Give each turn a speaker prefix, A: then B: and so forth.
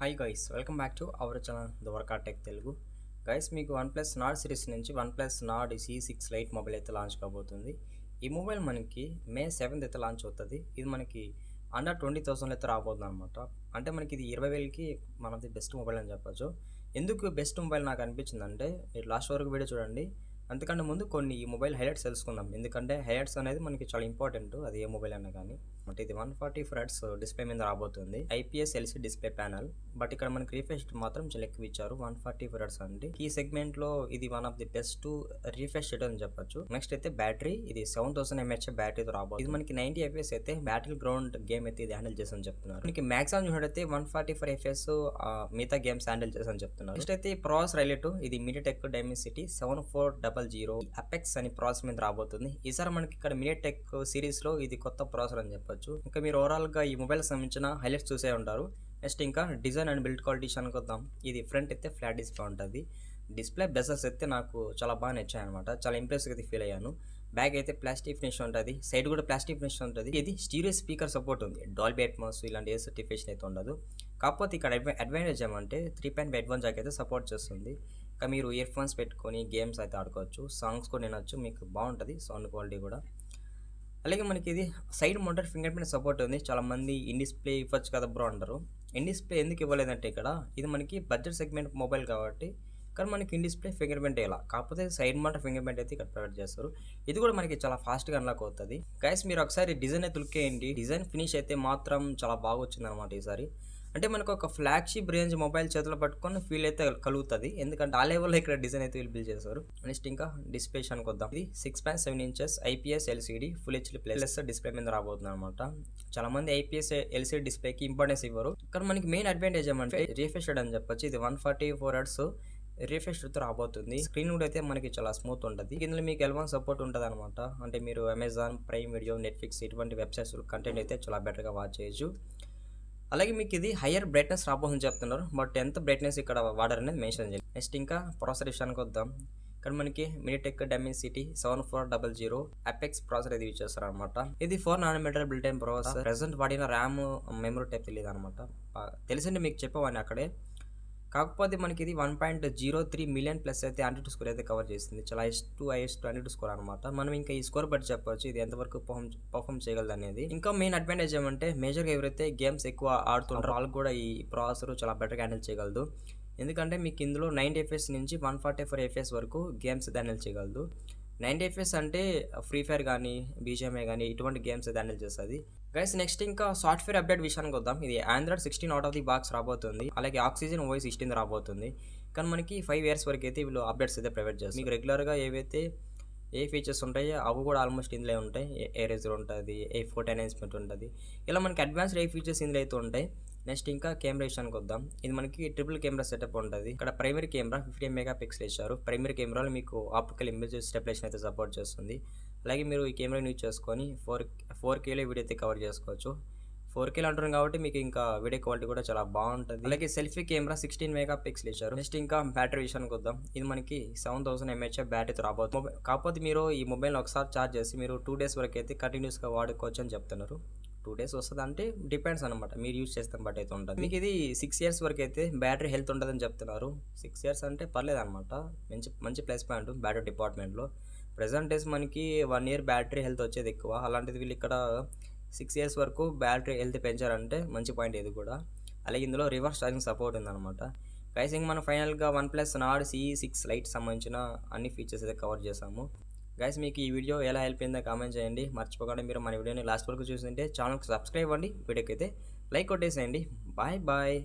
A: Hi guys, welcome back to our channel Dwaraka Tech Telugu. Guys, మీకు OnePlus Nord series నుంచి OnePlus Nord C6 lite mobile అయితే launch కాబోతుంది. ఈ mobile మనకి మే 7th అయితే launch అవుతుంది. ఇది మనకి అండర్ 20,000 అయితే రాబోతుంది అనమాట. అంటే మనకి ఇది 20,000కి మనది బెస్ట్ మొబైల్ అని చెప్పొచ్చు. ఎందుకు బెస్ట్ మొబైల్ నాకు అనిపించిందంటే, మీరు లాస్ట్ వరకు వీడియో చూడండి. అంతకంటే ముందు కొన్ని ఈ మొబైల్ హైలైట్స్ తెలుసుకుందాం. ఎందుకంటే హైలైట్స్ అనేది మనకి చాలా ఇంపార్టెంట్, అది ఏ మొబైల్ అయినా కానీ. అంటే ఇది 144 హెర్ట్జ్ డిస్ప్లే మీద రాబోతుంది. IPS LCD display panel. But ఇక్కడ మనకి రిఫ్రెష్ మాత్రం చాలా ఎక్కువ ఇచ్చారు, 144 హెర్ట్జ్ అండి. ఈ సెగ్మెంట్ లో ఇది one of the best refresh rate అని చెప్పొచ్చు. నెక్స్ట్ అయితే బ్యాటరీ, ఇది 7000 mAh బ్యాటరీతో రాబోతుంది. ఇది మనకి 90 FPS అయితే బ్యాటిల్ గ్రౌండ్ గేమ్ అయితే ఇది హ్యాండిల్ చేసని చెప్తున్నారు. మనకి మాక్సిమం చూడైతే 144 FPS మిగతా గేమ్స్ హ్యాండిల్ చేసని చెప్తున్నారు. నెక్స్ట్ అయితే ప్రాసెసర్ హైలైట్, ఇది MediaTek Dimensity 7400 అపెక్స్ అని ప్రాసెసర్ మీద రాబోతుంది. ఈసారి మనకి ఇక్కడ MediaTek సిరీస్ లో ఇది కొత్త ప్రాసెసర్ అని చెప్పొచ్చు. ఇంకా మీరు ఓవరాల్ గా ఈ మొబైల్ సంబంధించిన హైలైట్స్ చూసే ఉంటారు. నెక్స్ట్ ఇంకా డిజైన్ అండ్ బిల్డ్ క్వాలిటీ అనుకుందాం. ఇది ఫ్రంట్ అయితే ఫ్లాట్ డిస్ప్లే ఉంటుంది. డిస్ప్లే బెజల్స్ అయితే నాకు చాలా బాగా నచ్చాయి అనమాట. చాలా ఇంప్రెస్గా అయితే ఫీల్ అయ్యాను. బ్యాగ్ అయితే ప్లాస్టిక్ ఫినిష్ ఉంటుంది, సైడ్ కూడా ప్లాస్టిక్ ఫినిష్ ఉంటుంది. ఇది స్టీరియో స్పీకర్ సపోర్ట్ ఉంది, డాల్బీ అట్మాస్ ఇలాంటి ఏ సర్టిఫికేషన్ అయితే ఉండదు. కాకపోతే ఇక్కడ అడ్వాంటేజ్ ఏమంటే 3.1 జాక్ అయితే సపోర్ట్ చేస్తుంది. ఇంకా మీరు ఇయర్ ఫోన్స్ పెట్టుకొని గేమ్స్ అయితే ఆడుకోవచ్చు, సాంగ్స్ కూడా వినొచ్చు, మీకు బాగుంటుంది సౌండ్ క్వాలిటీ కూడా. అలాగే మనకి ఇది side mounted finger print support ఉంది. చాలా మంది ఇన్ డిస్ప్లే ఇవ్వచ్చు కదా బ్రో అంటారు. ఇన్ డిస్ప్లే ఎందుకు ఇవ్వలేదంటే, ఇక్కడ ఇది మనకి బడ్జెట్ సెగ్మెంట్ మొబైల్ కాబట్టి కానీ మనకి ఇన్ డిస్ప్లే ఫింగర్ ప్రింట్ ఇలా, కాకపోతే సైడ్ మౌంటెడ్ ఫింగర్ ప్రింట్ అయితే ఇక్కడ ప్రొవైడ్ చేస్తారు. ఇది కూడా మనకి చాలా ఫాస్ట్గా అన్లాక్ అవుతుంది. గైస్, మీరు ఒకసారి డిజైన్ అయితే లుక్ చేయండి. డిజైన్ ఫినిష్ అయితే మాత్రం చాలా బాగా వచ్చింది అనమాట ఈసారి. అంటే మనకు ఒక ఫ్లాగ్షిప్ రేంజ్ మొబైల్ చేతిలో పట్టుకొని ఫీల్ అయితే కలుగుతుంది. ఎందుకంటే ఆ లెవెల్లో ఇక్కడ డిజైన్ అయితే బిల్డ్ చేశారు. నెక్స్ట్ ఇంకా డిస్ప్లే అనుకుందాం. ఇది 6.7 inches IPS LCD full HD plus display మీద రాబోతుంది అనమాట. చాలా మంది IPS LCD డిస్ప్లేకి ఇంపార్టెన్స్ ఇవ్వరు. కానీ మనకి మెయిన్ అడ్వాంటేజ్ ఏమంటే రిఫ్రెష్ అని చెప్పొచ్చు. ఇది 144 హెర్ట్జ్ రిఫ్రెష్ తో రాబోతుంది. స్క్రీన్ కూడా అయితే మనకి చాలా స్మూత్ ఉంటుంది. ఇందులో మీకు L1 సపోర్ట్ ఉంటుంది అనమాట. అంటే మీరు అమెజాన్ ప్రైమ్ వీడియో, నెట్ఫ్లిక్స్ ఇటువంటి వెబ్సైట్స్ కంటెంట్ అయితే చాలా బెటర్గా వాచ్ చేయొచ్చు. అలాగే మీకు ఇది హయ్యర్ బ్రైట్నెస్ రాబోతుందని చెప్తున్నారు. బట్ ఎంత బ్రైట్నెస్ ఇక్కడ వాడర్ అనేది మెన్షన్ చేయాలి. నెక్స్ట్ ఇంకా ప్రాసెసర్ విషయానికి వద్దాం. ఇక్కడ మనకి MediaTek Dimensity 7400 అపెక్స్ ప్రాసెసర్ ఇది యూజ్ చేస్తారు అనమాట. ఇది 4 nanometer built in processor. Present వాడిన ర్యామ్ మెమరీ టైప్ తెలియదు అనమాట. తెలిసింది మీకు చెప్పేవాడిని అక్కడే. కాకపోతే మనకి ఇది 1.03 మిలియన్ ప్లస్ అయితే ఆండ్రాయిడ్ స్కోర్ అయితే కవర్ చేసింది. చాలా హైయెస్ట్ ఆండ్రాయిడ్ స్కోర్ అనమాట. మనం ఇంకా ఈ స్కోర్ బట్టి చెప్పవచ్చు ఇది ఎంతవరకు పర్ఫామ్ చేయగలదు అనేది. ఇంకా మెయిన్ అడ్వాంటేజ్ ఏమంటే, మేజర్గా ఎవరైతే గేమ్స్ ఎక్కువ ఆడుతుంటారో వాళ్ళకి కూడా ఈ ప్రాసెసర్ చాలా బెటర్గా హ్యాండిల్ చేయగలదు. ఎందుకంటే మీకు ఇందులో 90 FPS నుంచి 144 FPS వరకు గేమ్స్ హ్యాండిల్ చేయగలదు. 90 FPS అంటే ఫ్రీ ఫైర్ కానీ, BGMI కానీ ఇటువంటి గేమ్స్ హ్యాండిల్ చేస్తుంది. గైస్, నెక్స్ట్ ఇంకా సాఫ్ట్వేర్ అప్డేట్ విషయానికి వద్దాం. ఇది Android 16 out of the box రాబోతుంది. అలాగే Oxygen OS 16 రాబోతుంది. కానీ మనకి 5 years వరకు అయితే వీళ్ళు అప్డేట్స్ అయితే ప్రొవైడ్ చేస్తారు. మీకు రెగ్యులర్గా ఏవైతే ఏ ఫీచర్స్ ఉంటాయో అవి కూడా ఆల్మోస్ట్ ఇందులో ఉంటాయి. ఎరేజర్ ఉంటుంది, ఫోటో ఎన్హాన్స్మెంట్ ఉంటుంది. ఇలా మనకి అడ్వాన్స్డ్ ఫీచర్స్ ఇందులో అయితే ఉంటాయి. నెక్స్ట్ ఇంకా కెమెరా విషయానికి వద్దాం. ఇది మనకి ట్రిపుల్ కెమెరా సెటప్ ఉంటుంది. ఇక్కడ ప్రైమరీ కెమెరా 15 మెగాపిక్సెల్ ఇచ్చారు. ప్రైమరీ కెమెరాలో మీకు ఆప్టికల్ ఇమేజ్ స్టెబిలైజేషన్ అయితే సపోర్ట్ చేస్తుంది. అలాగే మీరు ఈ కెమెరాని యూజ్ చేసుకొని 4Kలో వీడియో అయితే కవర్ చేసుకోవచ్చు. 4K అంటున్నాం కాబట్టి మీకు ఇంకా వీడియో క్వాలిటీ కూడా చాలా బాగుంటుంది. అలాగే సెల్ఫీ కెమెరా 16 మెగాపిక్సెల్ ఇచ్చారు. నెక్స్ట్ ఇంకా బ్యాటరీ విషయానికి వద్దాం. ఇది మనకి 7000 mAh బ్యాటరీతో రాబోతుంది. కాకపోతే మీరు ఈ మొబైల్ ఒకసారి ఛార్జ్ చేసి మీరు 2 days వరకు అయితే కంటిన్యూస్గా వాడుకోవచ్చు అని చెప్తున్నారు. 2 days వస్తుంది అంటే డిపెండ్స్ అనమాట, మీరు యూజ్ చేస్తాం బట్ అయితే ఉంటుంది. మీకు ఇది 6 years వరకు అయితే బ్యాటరీ హెల్త్ ఉంటుందని చెప్తున్నారు. 6 years అంటే పర్లేదు అనమాట. మంచి ప్లస్ పాయింట్ బ్యాటరీ డిపార్ట్మెంట్లో. ప్రెజెంట్ డేస్ మనకి 1 year బ్యాటరీ హెల్త్ వచ్చేది ఎక్కువ. అలాంటిది వీళ్ళు ఇక్కడ 6 years వరకు బ్యాటరీ హెల్త్ పెంచారంటే మంచి పాయింట్ ఇది కూడా. అలాగే ఇందులో రివర్స్ ఛార్జింగ్ సపోర్ట్ ఉందన్నమాట. గైస్, మనం ఫైనల్గా one plus Nord C6 light సంబంధించిన అన్ని ఫీచర్స్ అయితే కవర్ చేసాము. గైస్, మీకు ఈ వీడియో ఎలా హెల్ప్ అయిందో కామెంట్ చేయండి. మర్చిపోకుండా మీరు మన వీడియోని లాస్ట్ వరకు చూస్తుంటే ఛానల్కి సబ్స్క్రైబ్ అవ్వండి. వీడియోకి అయితే లైక్ కొట్టేసేయండి. Bye bye.